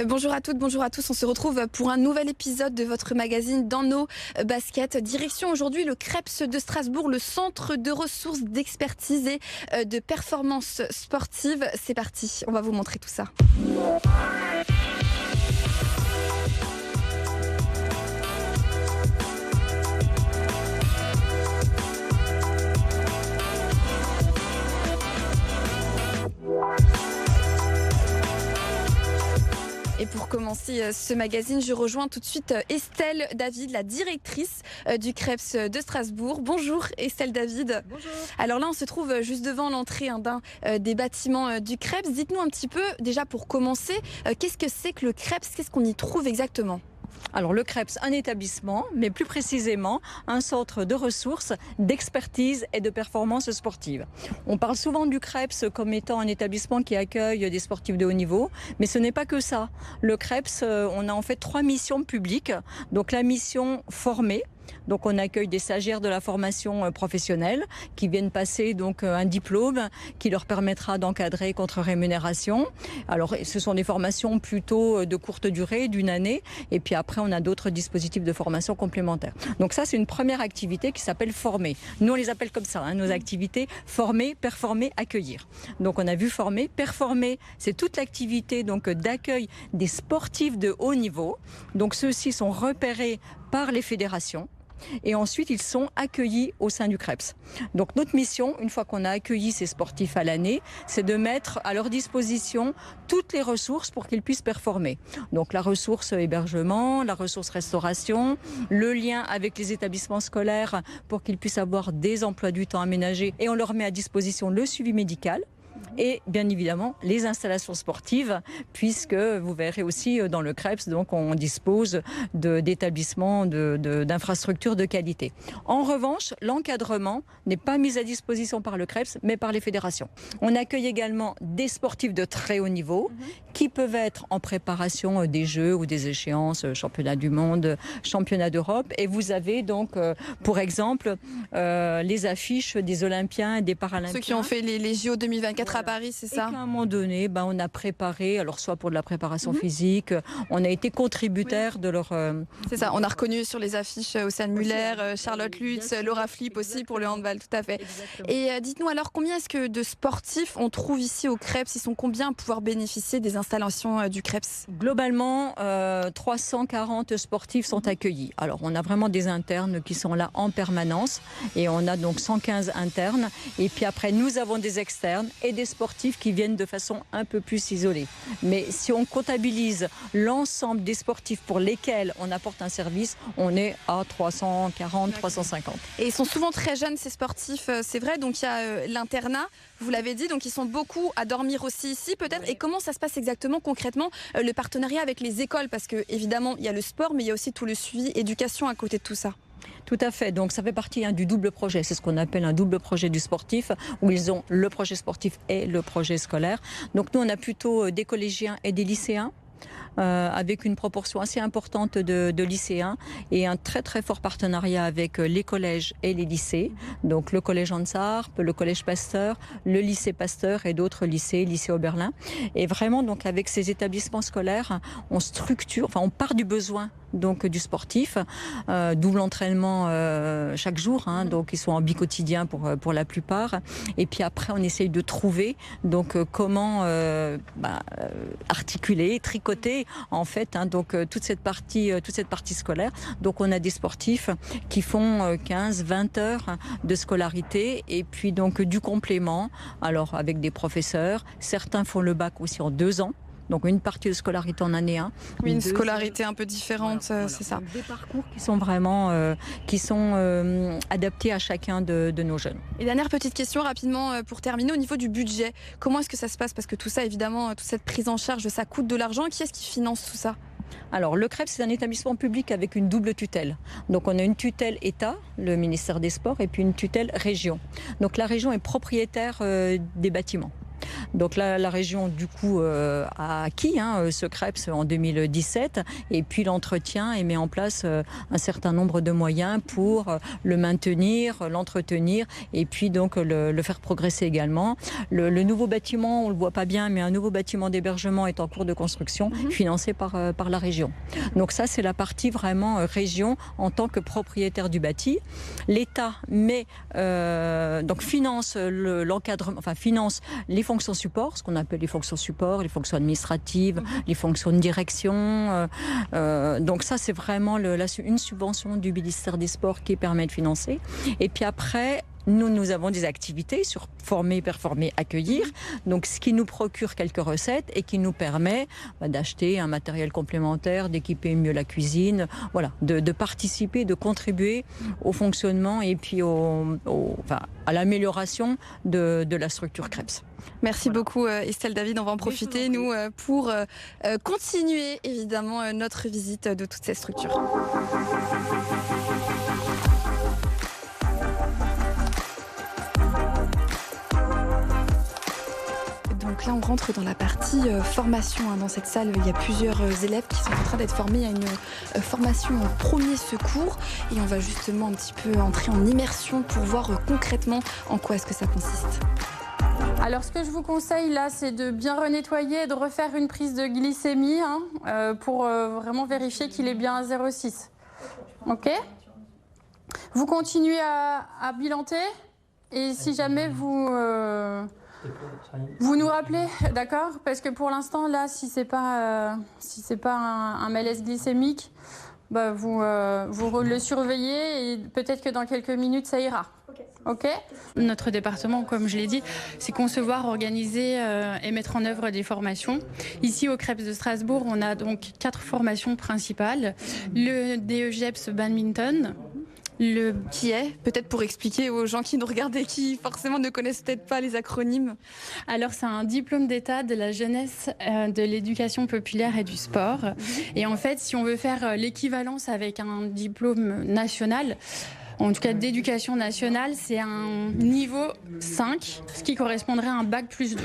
Bonjour à toutes, bonjour à tous. On se retrouve pour un nouvel épisode de votre magazine Dans nos baskets. Direction aujourd'hui le CREPS de Strasbourg, le centre de ressources, d'expertise et de performance sportive. C'est parti, on va vous montrer tout ça. Et pour commencer ce magazine, je rejoins tout de suite Estelle David, la directrice du CREPS de Strasbourg. Bonjour Estelle David. Bonjour. Alors là, on se trouve juste devant l'entrée d'un des bâtiments du CREPS. Dites-nous un petit peu, déjà pour commencer, qu'est-ce que c'est que le CREPS? Qu'est-ce qu'on y trouve exactement? Alors le CREPS, un établissement, mais plus précisément un centre de ressources, d'expertise et de performance sportive. On parle souvent du CREPS comme étant un établissement qui accueille des sportifs de haut niveau, mais ce n'est pas que ça. Le CREPS, on a en fait 3 missions publiques. Donc la mission formée. Donc on accueille des stagiaires de la formation professionnelle qui viennent passer donc un diplôme qui leur permettra d'encadrer contre rémunération. Alors ce sont des formations plutôt de courte durée, d'une année, et puis après on a d'autres dispositifs de formation complémentaires. Donc ça c'est une première activité qui s'appelle former. Nous on les appelle comme ça, nos activités: former, performer, accueillir. Donc on a vu former, performer, c'est toute l'activité donc d'accueil des sportifs de haut niveau. Donc ceux-ci sont repérés par les fédérations. Et ensuite, ils sont accueillis au sein du CREPS. Donc notre mission, une fois qu'on a accueilli ces sportifs à l'année, c'est de mettre à leur disposition toutes les ressources pour qu'ils puissent performer. Donc la ressource hébergement, la ressource restauration, le lien avec les établissements scolaires pour qu'ils puissent avoir des emplois du temps aménagés, et on leur met à disposition le suivi médical. Et bien évidemment les installations sportives, puisque vous verrez aussi dans le CREPS, donc on dispose d'établissements, d'infrastructures de qualité. En revanche, l'encadrement n'est pas mis à disposition par le CREPS, mais par les fédérations. On accueille également des sportifs de très haut niveau qui peuvent être en préparation des Jeux ou des échéances, championnat du monde, championnat d'Europe. Et vous avez donc, pour exemple, les affiches des Olympiens et des Paralympiens. Ceux qui ont fait les JO 2024 à Paris, c'est ça? Et qu'à un moment donné, on a préparé, alors soit pour de la préparation physique, on a été contributaire de leur... C'est ça, on a reconnu sur les affiches Océane Muller, Charlotte Lutz, Laura Flip aussi pour le handball, tout à fait. Exactement. Et dites-nous alors, combien est-ce que de sportifs on trouve ici au CREPS? Ils sont combien à pouvoir bénéficier des installations du CREPS? Globalement, 340 sportifs sont accueillis. Alors, on a vraiment des internes qui sont là en permanence, et on a donc 115 internes. Et puis après, nous avons des externes et des sportifs qui viennent de façon un peu plus isolée. Mais si on comptabilise l'ensemble des sportifs pour lesquels on apporte un service, on est à 340, 350. Et ils sont souvent très jeunes, ces sportifs, c'est vrai. Donc il y a l'internat, vous l'avez dit, donc ils sont beaucoup à dormir aussi ici peut-être. Oui. Et comment ça se passe exactement, concrètement, le partenariat avec les écoles? Parce que évidemment, il y a le sport, mais il y a aussi tout le suivi, éducation à côté de tout ça. Tout à fait, donc ça fait partie du double projet, c'est ce qu'on appelle un double projet du sportif, où ils ont le projet sportif et le projet scolaire. Donc nous on a plutôt des collégiens et des lycéens, avec une proportion assez importante de lycéens, et un très très fort partenariat avec les collèges et les lycées, donc le collège Hans Arp, le collège Pasteur, le lycée Pasteur et d'autres lycées, lycée Oberlin. Et vraiment donc avec ces établissements scolaires, on structure, enfin on part du besoin donc du sportif, double entraînement chaque jour, donc ils sont en bi-quotidien pour la plupart, et puis après on essaye de trouver donc comment articuler, tricoter en fait donc toute cette partie scolaire. Donc on a des sportifs qui font 15-20 heures de scolarité, et puis donc du complément, alors avec des professeurs. Certains font le bac aussi en 2 ans. Donc une partie de scolarité en année 1. Oui, une scolarité un peu différente, voilà. C'est ça. Des parcours qui sont vraiment adaptés à chacun de nos jeunes. Et dernière petite question rapidement pour terminer, au niveau du budget, comment est-ce que ça se passe? Parce que tout ça, évidemment, toute cette prise en charge, ça coûte de l'argent. Qui est-ce qui finance tout ça? Alors, le CREPS, c'est un établissement public avec une double tutelle. Donc, on a une tutelle État, le ministère des Sports, et puis une tutelle région. Donc, la région est propriétaire des bâtiments. Donc la région du coup a acquis ce CREPS en 2017 et puis l'entretien et met en place un certain nombre de moyens pour le maintenir, l'entretenir et puis donc le faire progresser également. Le nouveau bâtiment, on le voit pas bien, mais un nouveau bâtiment d'hébergement est en cours de construction, financé par la région. Donc ça, c'est la partie vraiment région en tant que propriétaire du bâti. L'État donc finance l'encadrement, enfin finance les fonctions support, ce qu'on appelle les fonctions support, les fonctions administratives, les fonctions de direction. Donc ça, c'est vraiment une subvention du ministère des Sports qui permet de financer. Et puis après, nous avons des activités sur former, performer, accueillir. Donc, ce qui nous procure quelques recettes et qui nous permet d'acheter un matériel complémentaire, d'équiper mieux la cuisine, voilà, de participer, de contribuer au fonctionnement et puis à l'amélioration de la structure CREPS. Merci beaucoup Estelle David, on va en profiter nous pour continuer évidemment notre visite de toutes ces structures. Donc là, on rentre dans la partie formation. Dans cette salle, il y a plusieurs élèves qui sont en train d'être formés à une formation en premier secours. Et on va justement un petit peu entrer en immersion pour voir concrètement en quoi est-ce que ça consiste. Alors, ce que je vous conseille là, c'est de bien renettoyer et de refaire une prise de glycémie pour vraiment vérifier qu'il est bien à 0,6. OK ? Vous continuez à bilanter et si jamais vous nous rappelez, d'accord ? Parce que pour l'instant, là, si c'est pas un malaise glycémique, vous le surveillez et peut-être que dans quelques minutes, ça ira. OK ? Notre département, comme je l'ai dit, c'est concevoir, organiser et mettre en œuvre des formations. Ici, au CREPS de Strasbourg, on a donc 4 formations principales. Le DEGEPS Badminton. Qui est, peut-être pour expliquer aux gens qui nous regardent et qui forcément ne connaissent peut-être pas les acronymes. Alors c'est un diplôme d'état de la jeunesse, de l'éducation populaire et du sport. Et en fait, si on veut faire l'équivalence avec un diplôme national, en tout cas d'éducation nationale, c'est un niveau 5, ce qui correspondrait à un bac plus 2.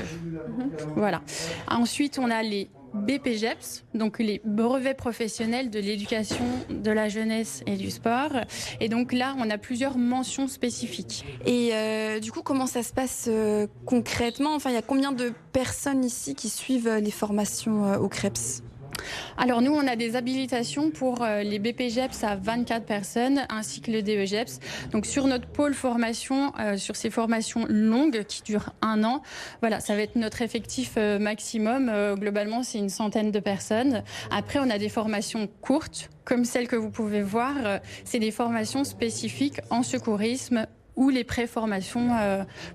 Voilà. Ensuite, on a les BPGEPS, donc les brevets professionnels de l'éducation, de la jeunesse et du sport. Et donc là, on a plusieurs mentions spécifiques. Et du coup, comment ça se passe concrètement ? Enfin, il y a combien de personnes ici qui suivent les formations au CREPS ? Alors nous, on a des habilitations pour les BPGEPS à 24 personnes ainsi que le DEGEPS. Donc sur notre pôle formation, sur ces formations longues qui durent 1 an, voilà, ça va être notre effectif maximum. Globalement, c'est une centaine de personnes. Après, on a des formations courtes, comme celles que vous pouvez voir. C'est des formations spécifiques en secourisme ou les pré-formations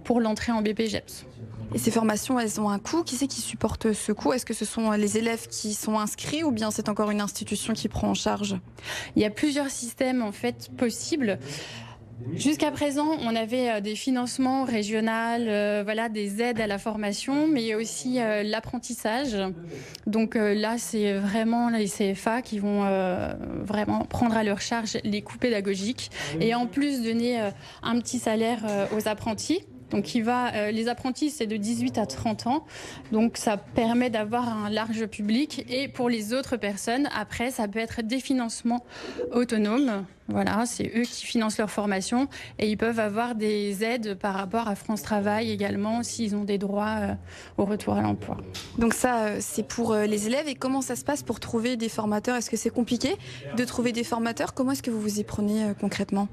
pour l'entrée en BPGEPS. Et ces formations, elles ont un coût. Qui c'est qui supporte ce coût ? Est-ce que ce sont les élèves qui sont inscrits ou bien c'est encore une institution qui prend en charge ? Il y a plusieurs systèmes en fait possibles. Jusqu'à présent, on avait des financements régionaux, des aides à la formation, mais il y a aussi l'apprentissage. Donc là, c'est vraiment les CFA qui vont vraiment prendre à leur charge les coûts pédagogiques et en plus donner un petit salaire aux apprentis. Donc les apprentis, c'est de 18 à 30 ans. Donc ça permet d'avoir un large public. Et pour les autres personnes, après, ça peut être des financements autonomes. Voilà, c'est eux qui financent leur formation et ils peuvent avoir des aides par rapport à France Travail également s'ils ont des droits au retour à l'emploi. Donc ça, c'est pour les élèves. Et comment ça se passe pour trouver des formateurs ? Est-ce que c'est compliqué de trouver des formateurs ? Comment est-ce que vous vous y prenez concrètement ?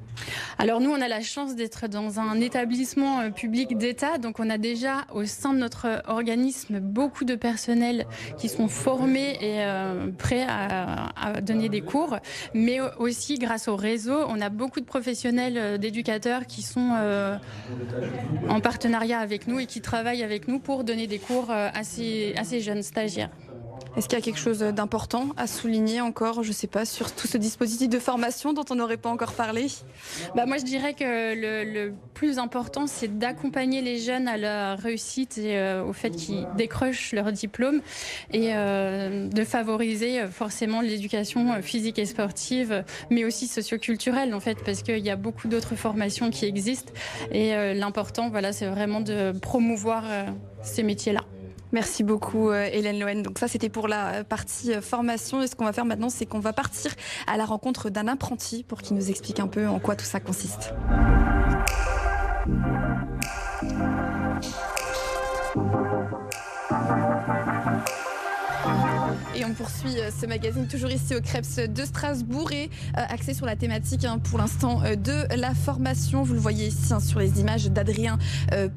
Alors nous, on a la chance d'être dans un établissement public d'État. Donc on a déjà au sein de notre organisme beaucoup de personnel qui sont formés et prêts à donner des cours. Mais aussi grâce au réseau, on a beaucoup de professionnels d'éducateurs qui sont en partenariat avec nous et qui travaillent avec nous pour donner des cours à ces jeunes stagiaires. Est-ce qu'il y a quelque chose d'important à souligner encore, je ne sais pas, sur tout ce dispositif de formation dont on n'aurait pas encore parlé ? Moi, je dirais que le plus important, c'est d'accompagner les jeunes à leur réussite et au fait qu'ils décrochent leur diplôme et de favoriser forcément l'éducation physique et sportive, mais aussi socioculturelle, en fait, parce qu'il y a beaucoup d'autres formations qui existent. Et l'important, c'est vraiment de promouvoir ces métiers-là. Merci beaucoup Hélène Loen. Donc ça c'était pour la partie formation, et ce qu'on va faire maintenant c'est qu'on va partir à la rencontre d'un apprenti pour qu'il nous explique un peu en quoi tout ça consiste. Et on poursuit ce magazine toujours ici au Krebs de Strasbourg et axé sur la thématique pour l'instant de la formation. Vous le voyez ici sur les images d'Adrien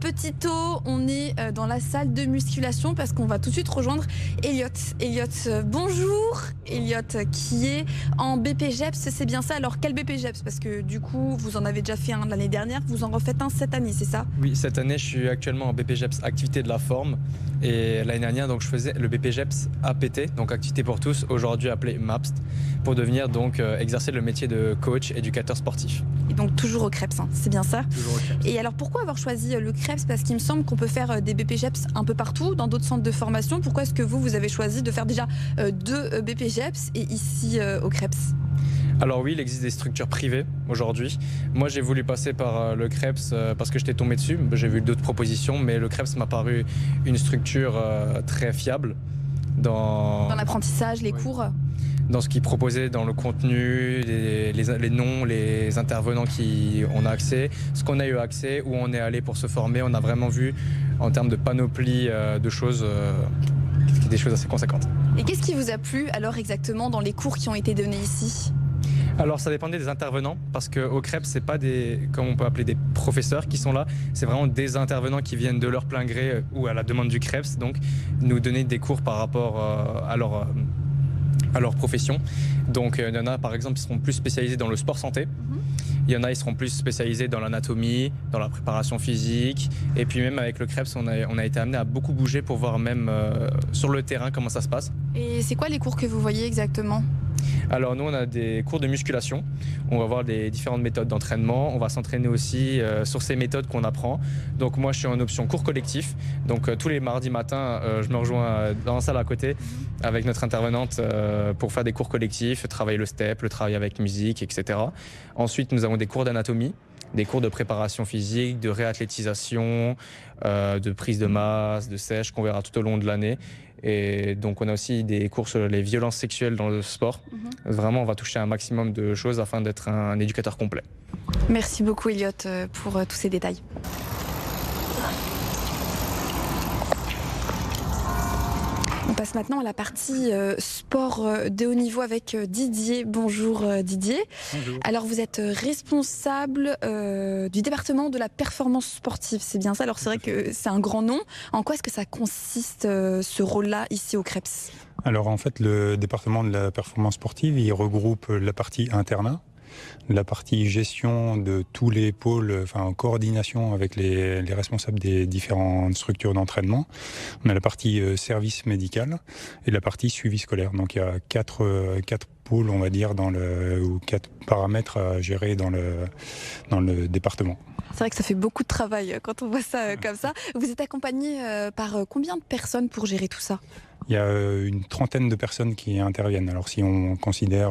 Petitot. On est dans la salle de musculation parce qu'on va tout de suite rejoindre Elliot. Elliot, bonjour. Elliot qui est en BPGEPS, c'est bien ça. Alors quel BPGEPS? Parce que du coup vous en avez déjà fait un l'année dernière, vous en refaites un cette année, c'est ça? Oui, cette année je suis actuellement en BPGEPS activité de la forme, et l'année dernière donc je faisais le BPGEPS APT, donc activité pour tous, aujourd'hui appelé MAPST, pour devenir donc exercer le métier de coach éducateur sportif. Et donc toujours au Krebs, c'est bien ça? Toujours au Krebs. Et alors pourquoi avoir choisi le Krebs? Parce qu'il me semble qu'on peut faire des BPGEPS un peu partout, dans d'autres centres de formation. Pourquoi est-ce que vous avez choisi de faire déjà 2 BPGEPS et ici au Krebs? Alors oui, il existe des structures privées aujourd'hui. Moi j'ai voulu passer par le Krebs parce que j'étais tombé dessus. J'ai vu d'autres propositions, mais le Krebs m'a paru une structure très fiable dans l'apprentissage, les cours, dans ce qu'ils proposaient, dans le contenu, les noms, les intervenants qui on a accès, ce qu'on a eu accès, où on est allé pour se former. On a vraiment vu en termes de panoplie de choses, des choses assez conséquentes. Et qu'est-ce qui vous a plu alors exactement dans les cours qui ont été donnés ici? Alors ça dépendait des intervenants, parce qu'au Krebs c'est pas des, comme on peut appeler, des professeurs qui sont là, c'est vraiment des intervenants qui viennent de leur plein gré ou à la demande du Krebs, donc nous donner des cours par rapport à leur profession. Donc il y en a par exemple qui seront plus spécialisés dans le sport santé, il y en a qui seront plus spécialisés dans l'anatomie, dans la préparation physique, et puis même avec le Krebs on a été amené à beaucoup bouger pour voir même sur le terrain comment ça se passe. Et c'est quoi les cours que vous voyez exactement? Alors nous on a des cours de musculation, on va voir les différentes méthodes d'entraînement, on va s'entraîner aussi sur ces méthodes qu'on apprend. Donc moi je suis en option cours collectif, donc tous les mardis matins je me rejoins dans la salle à côté avec notre intervenante pour faire des cours collectifs, travailler le step, le travail avec musique, etc. Ensuite nous avons des cours d'anatomie, des cours de préparation physique, de réathlétisation, de prise de masse, de sèche qu'on verra tout au long de l'année. Et donc on a aussi des cours sur les violences sexuelles dans le sport. Vraiment on va toucher un maximum de choses afin d'être un éducateur complet. Merci beaucoup Elliot pour tous ces détails. On passe maintenant à la partie sport de haut niveau avec Didier. Bonjour Didier. Bonjour. Alors vous êtes responsable du département de la performance sportive, c'est bien ça? Alors c'est vrai que c'est un grand nom. En quoi est-ce que ça consiste ce rôle-là ici au Krebs? Alors en fait le département de la performance sportive il regroupe la partie internat, la partie gestion de tous les pôles, enfin en coordination avec les responsables des différentes structures d'entraînement. On a la partie service médical et la partie suivi scolaire. Donc il y a quatre pôles, on va dire, ou 4 paramètres à gérer dans le département. C'est vrai que ça fait beaucoup de travail quand on voit ça comme ça. Vous êtes accompagné par combien de personnes pour gérer tout ça? Il y a une trentaine de personnes qui interviennent. Alors si on considère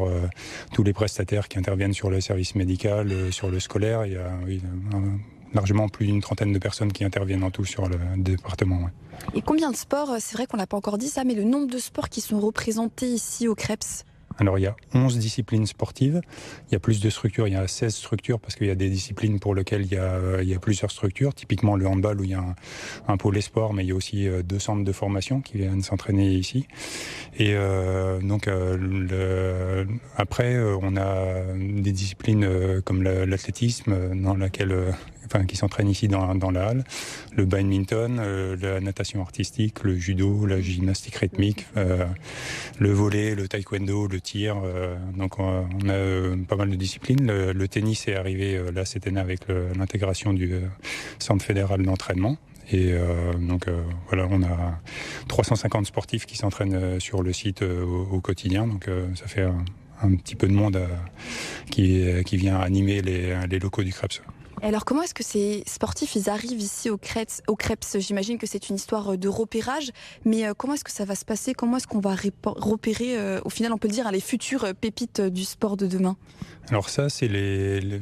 tous les prestataires qui interviennent sur le service médical, sur le scolaire, il y a largement plus d'une trentaine de personnes qui interviennent en tout sur le département. Ouais. Et combien de sports? C'est vrai qu'on l'a pas encore dit ça, mais le nombre de sports qui sont représentés ici au Krebs? Alors il y a 11 disciplines sportives, il y a plus de structures, il y a 16 structures parce qu'il y a des disciplines pour lesquelles il y a plusieurs structures, typiquement le handball où il y a un pôle esport, mais il y a aussi 2 centres de formation qui viennent s'entraîner ici. Et après on a des disciplines comme l'athlétisme dans laquelle qui s'entraînent ici dans la halle, le badminton, la natation artistique, le judo, la gymnastique rythmique, le volley, le taekwondo, le tir. Donc on a pas mal de disciplines. Le tennis est arrivé là cette année avec l'intégration du centre fédéral d'entraînement. Et voilà, on a 350 sportifs qui s'entraînent sur le site au quotidien. Donc ça fait un petit peu de monde qui vient animer les locaux du Krebs. Et alors comment est-ce que ces sportifs ils arrivent ici au Creps? J'imagine que c'est une histoire de repérage, mais comment est-ce que ça va se passer? Comment est-ce qu'on va repérer, au final on peut le dire, les futures pépites du sport de demain? Alors ça, c'est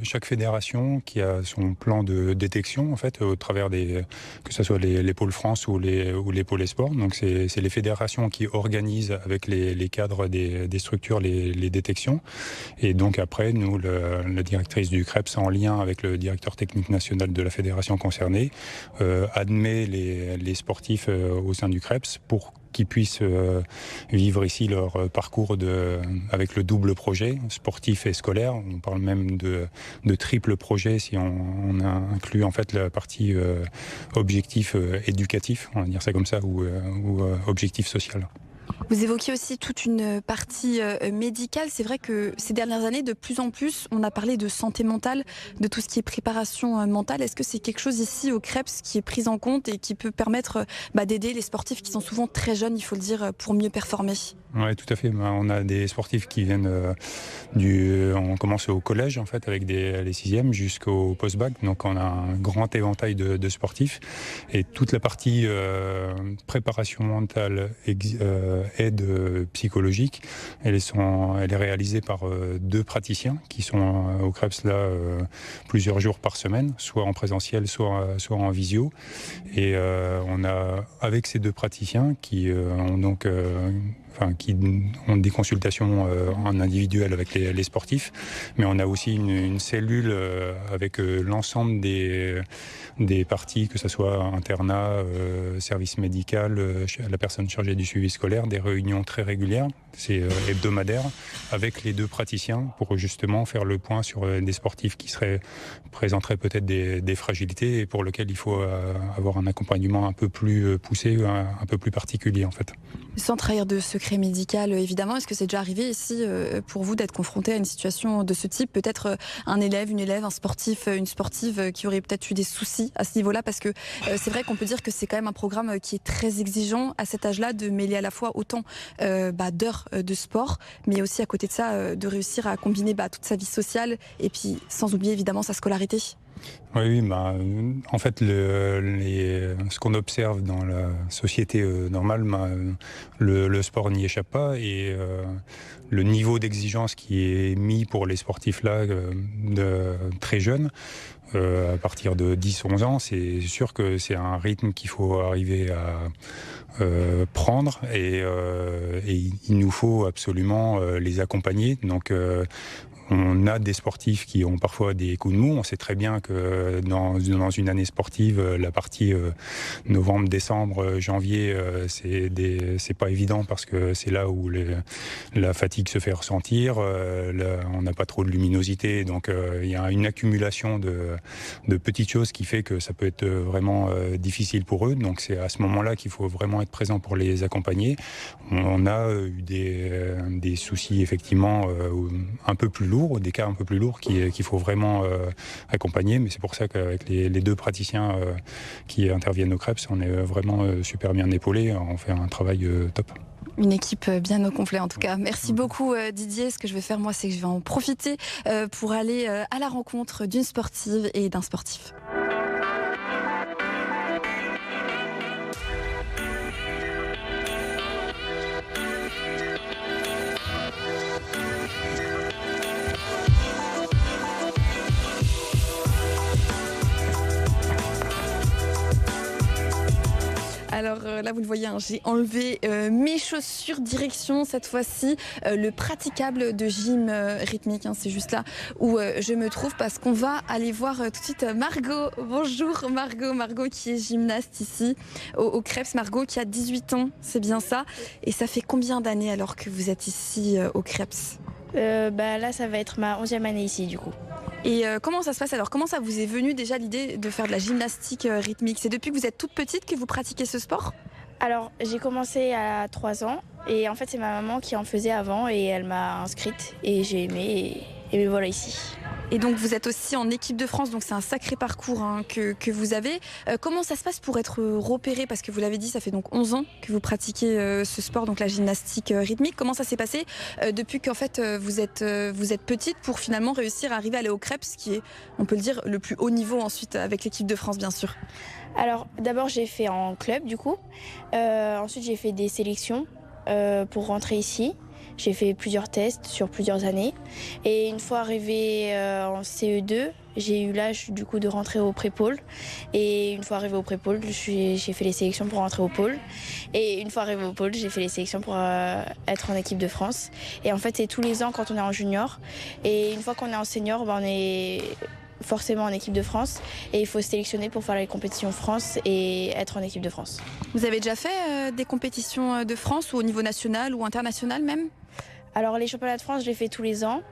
chaque fédération qui a son plan de détection, en fait, au travers que ce soit les pôles France ou les pôles sport. Donc c'est les fédérations qui organisent avec les cadres des structures les détections. Et donc après, nous, la directrice du CREPS, en lien avec le directeur technique national de la fédération concernée, admet les sportifs au sein du CREPS pour qu'ils puissent vivre ici leur parcours avec le double projet, sportif et scolaire. On parle même de triple projet si on inclut en fait la partie objectif éducatif, on va dire ça comme ça, ou objectif social. Vous évoquez aussi toute une partie médicale. C'est vrai que ces dernières années, de plus en plus, on a parlé de santé mentale, de tout ce qui est préparation mentale. Est-ce que c'est quelque chose ici au CREPS qui est pris en compte et qui peut permettre d'aider les sportifs qui sont souvent très jeunes, il faut le dire, pour mieux performer? Oui, tout à fait. On a des sportifs qui viennent on commence au collège en fait avec les sixièmes jusqu'au post-bac. Donc on a un grand éventail de sportifs et toute la partie préparation mentale, aide psychologique, elle est réalisée par 2 praticiens qui sont au CREPS là plusieurs jours par semaine, soit en présentiel, soit en visio. Et on a avec ces 2 praticiens qui ont des consultations en individuel avec les sportifs, mais on a aussi une cellule avec l'ensemble des parties, que ce soit internat, service médical, la personne chargée du suivi scolaire, des réunions très régulières, c'est hebdomadaire, avec les 2 praticiens pour justement faire le point sur des sportifs qui présenteraient peut-être des fragilités et pour lesquels il faut avoir un accompagnement un peu plus poussé, un peu plus particulier en fait. Sans trahir de secret médical, évidemment, est-ce que c'est déjà arrivé ici pour vous d'être confronté à une situation de ce type? Peut-être un élève, un sportif, une sportive qui aurait peut-être eu des soucis à ce niveau-là? Parce que c'est vrai qu'on peut dire que c'est quand même un programme qui est très exigeant à cet âge-là, de mêler à la fois autant d'heures de sport, mais aussi à côté de ça, de réussir à combiner toute sa vie sociale et puis sans oublier évidemment sa scolarité. Oui, en fait, ce qu'on observe dans la société normale, le sport n'y échappe pas et le niveau d'exigence qui est mis pour les sportifs là, très jeunes, à partir de 10-11 ans, c'est sûr que c'est un rythme qu'il faut arriver à prendre et il nous faut absolument les accompagner. Donc on a des sportifs qui ont parfois des coups de mou. On sait très bien que dans une année sportive, la partie novembre, décembre, janvier, c'est pas évident parce que c'est là où la fatigue se fait ressentir. On n'a pas trop de luminosité, donc il y a une accumulation de petites choses qui fait que ça peut être vraiment difficile pour eux. Donc c'est à ce moment-là qu'il faut vraiment être présent pour les accompagner. On a eu des soucis effectivement un peu plus lourds, des cas un peu plus lourds qu'il faut vraiment accompagner, mais c'est pour ça qu'avec les 2 praticiens qui interviennent au CREPS, on est vraiment super bien épaulés, on fait un travail top. Une équipe bien au complet en tout cas. Merci beaucoup Didier. Ce que je vais faire moi, c'est que je vais en profiter pour aller à la rencontre d'une sportive et d'un sportif. Alors là, vous le voyez, j'ai enlevé mes chaussures, direction cette fois-ci le praticable de gym rythmique. C'est juste là où je me trouve parce qu'on va aller voir tout de suite Margot. Bonjour Margot qui est gymnaste ici au CREPS. Margot qui a 18 ans, c'est bien ça. Et ça fait combien d'années alors que vous êtes ici au CREPS? Là, ça va être ma 11e année ici du coup. Et comment ça se passe alors? Comment ça vous est venu déjà l'idée de faire de la gymnastique rythmique? C'est depuis que vous êtes toute petite que vous pratiquez ce sport? Alors, j'ai commencé à 3 ans et en fait, c'est ma maman qui en faisait avant et elle m'a inscrite et j'ai aimé et me voilà ici. Et donc vous êtes aussi en équipe de France, donc c'est un sacré parcours que vous avez. Comment ça se passe pour être repéré? Parce que vous l'avez dit, ça fait donc 11 ans que vous pratiquez ce sport, donc la gymnastique rythmique. Comment ça s'est passé depuis qu'en fait vous êtes petite pour finalement réussir à arriver à aller au Krebs, qui est, on peut le dire, le plus haut niveau ensuite avec l'équipe de France bien sûr? Alors d'abord j'ai fait en club du coup. Ensuite j'ai fait des sélections pour rentrer ici. J'ai fait plusieurs tests sur plusieurs années. Et une fois arrivée en CE2, j'ai eu l'âge du coup de rentrer au pré-pôle. Et une fois arrivée au pré-pôle, j'ai fait les sélections pour rentrer au pôle. Et une fois arrivée au pôle, j'ai fait les sélections pour être en équipe de France. Et en fait, c'est tous les ans quand on est en junior. Et une fois qu'on est en senior, on est forcément en équipe de France. Et il faut se sélectionner pour faire les compétitions France et être en équipe de France. Vous avez déjà fait des compétitions de France ou au niveau national ou international même? Alors les championnats de France, je les fais tous les ans.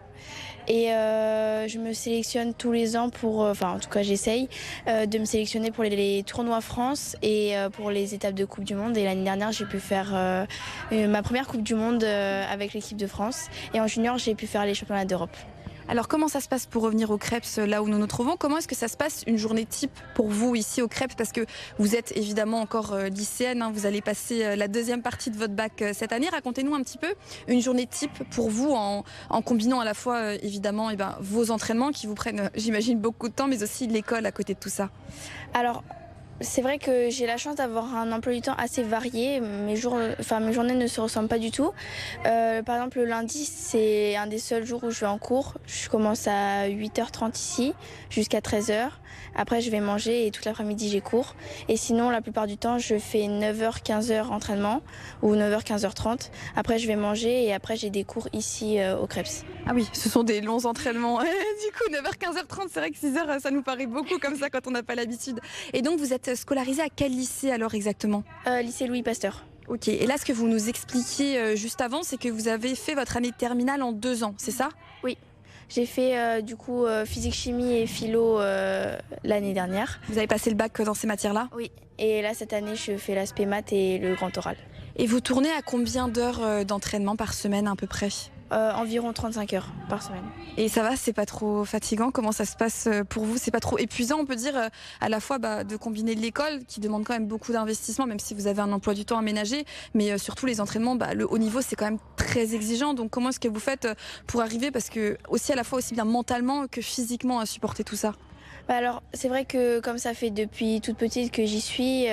Et je me sélectionne tous les ans pour, en tout cas j'essaye de me sélectionner pour les tournois France et pour les étapes de Coupe du Monde. Et l'année dernière j'ai pu faire ma première Coupe du Monde avec l'équipe de France. Et en junior j'ai pu faire les championnats d'Europe. Alors comment ça se passe pour revenir au Krebs, là où nous nous trouvons? Comment est-ce que ça se passe une journée type pour vous ici au Krebs? Parce que vous êtes évidemment encore lycéenne, vous allez passer la deuxième partie de votre bac cette année. Racontez-nous un petit peu une journée type pour vous en combinant à la fois évidemment vos entraînements qui vous prennent j'imagine beaucoup de temps, mais aussi l'école à côté de tout ça. Alors c'est vrai que j'ai la chance d'avoir un emploi du temps assez varié. Mes journées ne se ressemblent pas du tout. Par exemple, le lundi, c'est un des seuls jours où je vais en cours. Je commence à 8h30 ici jusqu'à 13h. Après, je vais manger et toute l'après-midi, j'ai cours. Et sinon, la plupart du temps, je fais 9h, 15h entraînement ou 9h, 15h30. Après, je vais manger et après, j'ai des cours ici au Krebs. Ah oui, ce sont des longs entraînements. Du coup, 9h, 15h30, c'est vrai que 6h, ça nous paraît beaucoup comme ça quand on n'a pas l'habitude. Et donc, vous êtes scolarisé à quel lycée alors exactement? Lycée Louis Pasteur. Ok, et là, ce que vous nous expliquiez juste avant, c'est que vous avez fait votre année de terminale en 2 ans, c'est ça? Oui. J'ai fait du coup physique, chimie et philo l'année dernière. Vous avez passé le bac dans ces matières-là? Oui. Et là, cette année, je fais l'aspect maths et le grand oral. Et vous tournez à combien d'heures d'entraînement par semaine à peu près? Environ 35 heures par semaine. Et ça va, c'est pas trop fatigant? Comment ça se passe pour vous? C'est pas trop épuisant, on peut dire, à la fois de combiner l'école, qui demande quand même beaucoup d'investissement, même si vous avez un emploi du temps aménagé, mais surtout les entraînements, le haut niveau, c'est quand même très exigeant. Donc comment est-ce que vous faites pour arriver, parce que aussi à la fois aussi bien mentalement que physiquement, à supporter tout ça? Alors, c'est vrai que comme ça fait depuis toute petite que j'y suis,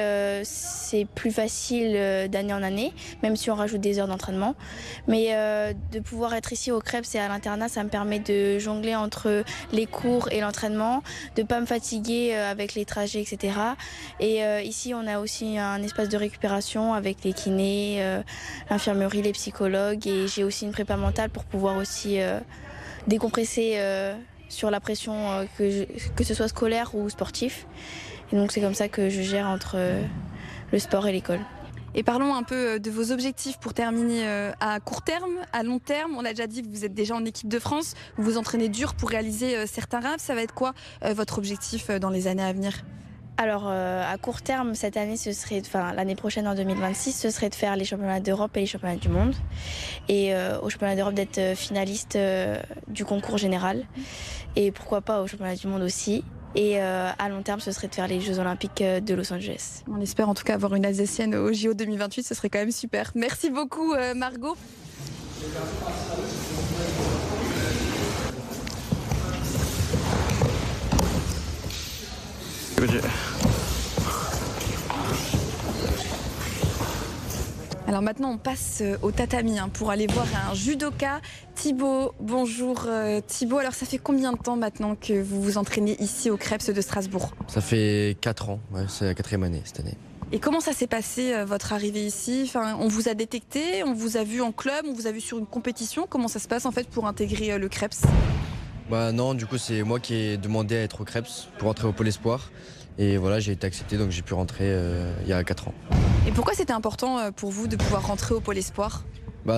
c'est plus facile d'année en année, même si on rajoute des heures d'entraînement. Mais de pouvoir être ici au Krebs et à l'internat, ça me permet de jongler entre les cours et l'entraînement, de ne pas me fatiguer avec les trajets, etc. Et ici, on a aussi un espace de récupération avec les kinés, l'infirmerie, les psychologues. Et j'ai aussi une prépa mentale pour pouvoir aussi décompresser sur la pression, que ce soit scolaire ou sportif. Et donc c'est comme ça que je gère entre le sport et l'école. Et parlons un peu de vos objectifs pour terminer à court terme, à long terme. On a déjà dit que vous êtes déjà en équipe de France, vous vous entraînez dur pour réaliser certains rêves. Ça va être quoi votre objectif dans les années à venir? Alors à court terme, cette année, l'année prochaine en 2026, ce serait de faire les championnats d'Europe et les championnats du monde. Et au championnat d'Europe d'être finaliste du concours général. Et pourquoi pas au championnat du monde aussi. Et à long terme, ce serait de faire les Jeux Olympiques de Los Angeles. On espère en tout cas avoir une Alsacienne au JO 2028, ce serait quand même super. Merci beaucoup Margot. Alors maintenant on passe au tatami pour aller voir un judoka, Thibaut. Bonjour Thibaut, alors ça fait combien de temps maintenant que vous vous entraînez ici au Krebs de Strasbourg? Ça fait 4 ans, c'est la 4e année cette année. Et comment ça s'est passé votre arrivée ici? On vous a détecté, on vous a vu en club, on vous a vu sur une compétition. Comment ça se passe en fait pour intégrer le Krebs? Non, du coup c'est moi qui ai demandé à être au Krebs pour entrer au Pôle Espoir. Et voilà, j'ai été accepté, donc j'ai pu rentrer il y a 4 ans. Et pourquoi c'était important pour vous de pouvoir rentrer au Pôle Espoir?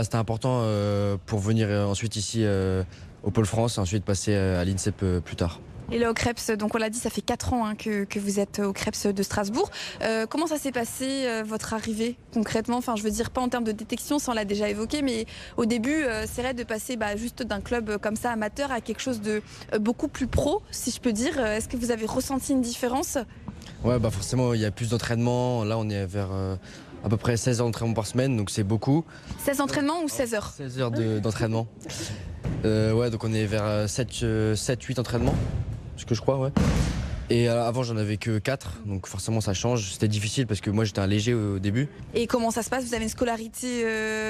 C'était important pour venir ensuite ici au Pôle France et ensuite passer à l'INSEP plus tard. Et là au Creps, donc on l'a dit, ça fait 4 ans que vous êtes au Creps de Strasbourg. Comment ça s'est passé votre arrivée concrètement? Enfin, je veux dire pas en termes de détection, ça on l'a déjà évoqué, mais au début, c'est vrai de passer juste d'un club comme ça amateur à quelque chose de beaucoup plus pro, si je peux dire. Est-ce que vous avez ressenti une différence? Ouais, forcément, il y a plus d'entraînement. Là, on est vers à peu près 16 heures d'entraînement par semaine, donc c'est beaucoup. 16 entraînements ou 16 heures? 16 heures d'entraînement. Ouais, donc on est vers 7-8 entraînements, ce que je crois, ouais. Et avant, j'en avais que 4, donc forcément ça change. C'était difficile parce que moi j'étais un léger au début. Et comment ça se passe? Vous avez une scolarité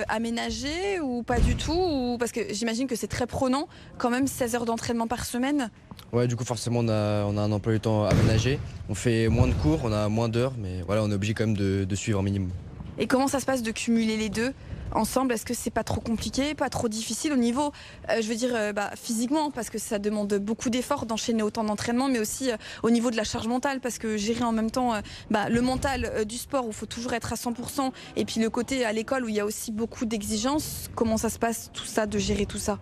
aménagée ou pas du tout? Parce que j'imagine que c'est très prenant, quand même 16 heures d'entraînement par semaine. Ouais, du coup forcément on a un emploi du temps aménagé. On fait moins de cours, on a moins d'heures, mais voilà, on est obligé quand même de suivre un minimum. Et comment ça se passe de cumuler les deux ensemble? Est-ce que c'est pas trop compliqué, pas trop difficile au niveau, je veux dire, physiquement, parce que ça demande beaucoup d'efforts d'enchaîner autant d'entraînement, mais aussi au niveau de la charge mentale, parce que gérer en même temps le mental du sport où il faut toujours être à 100%, et puis le côté à l'école où il y a aussi beaucoup d'exigences. Comment ça se passe tout ça, de gérer tout ça?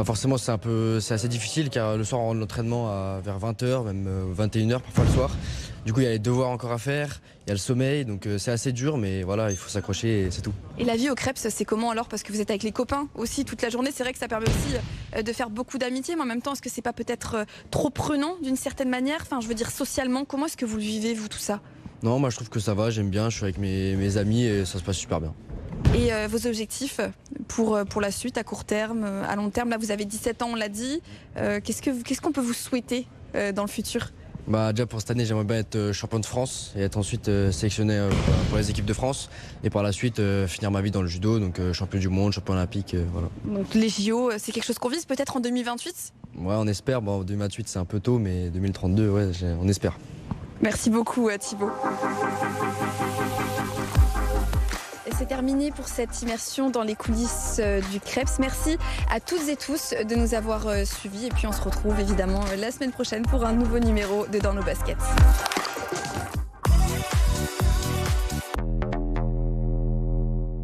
Forcément c'est assez difficile car le soir on rentre l'entraînement vers 20h, même 21h parfois le soir. Du coup il y a les devoirs encore à faire, il y a le sommeil, donc c'est assez dur, mais voilà, il faut s'accrocher et c'est tout. Et la vie au Creps, c'est comment alors? Parce que vous êtes avec les copains aussi toute la journée, c'est vrai que ça permet aussi de faire beaucoup d'amitié, mais en même temps, est-ce que c'est pas peut-être trop prenant d'une certaine manière? Enfin, je veux dire socialement, comment est-ce que vous le vivez, vous, tout ça? Non, moi je trouve que ça va, j'aime bien, je suis avec mes amis et ça se passe super bien. Et vos objectifs pour la suite, à court terme, à long terme? Là, vous avez 17 ans, on l'a dit. Qu'est-ce qu'on peut vous souhaiter dans le futur? Déjà pour cette année, j'aimerais bien être champion de France et être ensuite sélectionné pour les équipes de France. Et par la suite, finir ma vie dans le judo, donc champion du monde, champion olympique, voilà. Donc les JO, c'est quelque chose qu'on vise peut-être en 2028? Ouais, on espère. 2028, c'est un peu tôt, mais 2032, ouais, on espère. Merci beaucoup, Thibaut. C'est terminé pour cette immersion dans les coulisses du Creps. Merci à toutes et tous de nous avoir suivis. Et puis on se retrouve évidemment la semaine prochaine pour un nouveau numéro de Dans nos baskets.